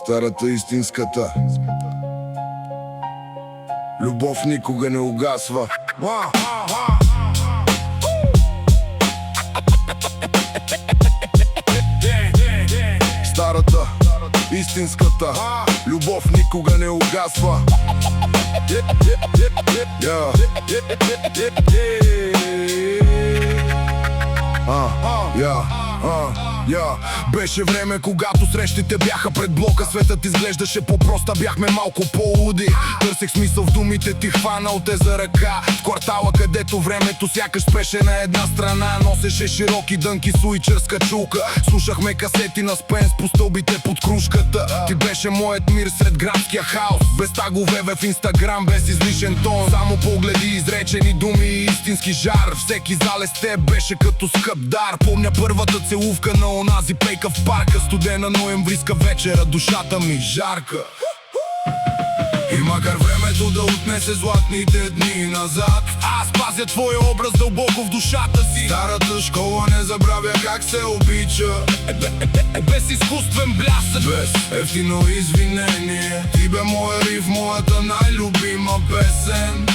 Старата истинската любов никога не угасва. Старата истинската любов никога не угасва. Беше време, когато срещите бяха пред блока. Светът изглеждаше по-проста, бяхме малко по-луди. Търсех смисъл в думите, ти хванал те за ръка. В квартала, където времето сякаш спеше на една страна. Носеше широки дънки, суичърска чулка. Слушахме касети на Спенс по стълбите под кружката. Ти беше моят мир сред градския хаос. Без тагове в Инстаграм, без излишен тон. Само погледи, изречени думи и истински жар. Всеки залез теб беше като скъп дар. Помня първата целувка на онази пейка в парка. Студена ноемвриска вечера, душата ми жарка. И макар времето да отнесе златните дни назад, аз пазя твоя образ дълбоко в душата си. Старата школа не забравя как се обича. Без изкуствен блясък, без ефтино извинение. Ти бе моя риф, моята най-любима песен.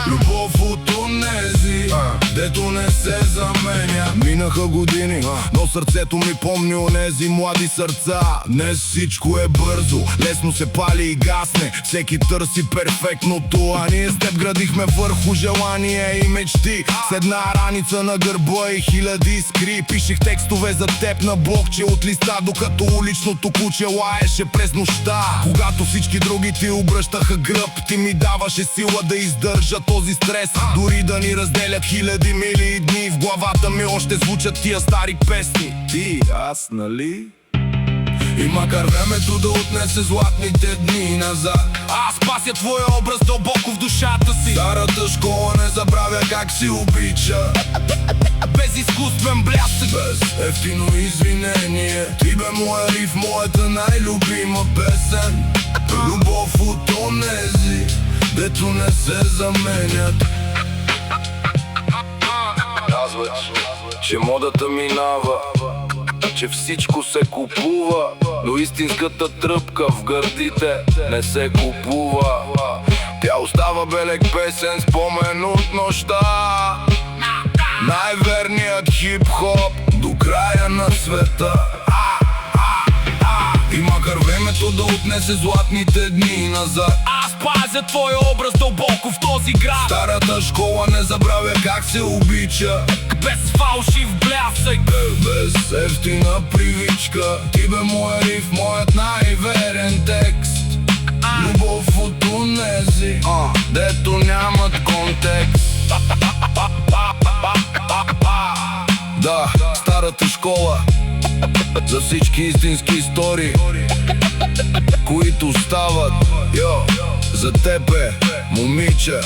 Любов от онези, дето не се заменя. Минаха години, но сърцето ми помни онези млади сърца. Днес всичко е бързо, лесно се пали и гасне. Всеки търси перфектното, а ние с теб градихме върху желания и мечти. С една раница на гърба и хиляди искри. Пишех текстове за теб на блокче от листа, докато уличното куче лаеше през нощта. Когато всички други ти обръщаха гръб, ти ми даваше сила да издържа този стрес. Дори да ни разделят хиляди мили и дни, в главата ми още звучат тия стари песни. Ти, аз, нали? И макар времето да отнесе златните дни назад, аз пася твоя образ дълбоко в душата си. Старата школа не забравя как си обича. Без изкуствен блясък, без ефтино извинение. Ти бе моя риф, моята най-любима песен. Любов от онези, дето не се заменят. Казват, че модата минава, че всичко се купува, но истинската тръпка в гърдите не се купува. Тя остава белег песен, спомен от нощта. Най-верният хип-хоп до края на света. И макар времето да отнесе златните дни назад, аз пазя твоя образ дълбоко в този град. Старата школа не забравя как се обича. Без фалшив блясък, без ефтина привичка. Ти бе моя риф, моят най-верен текст. Любов от онези, дето нямат контекст. Да, старата школа за всички истински истории, които стават. За тебе, момиче.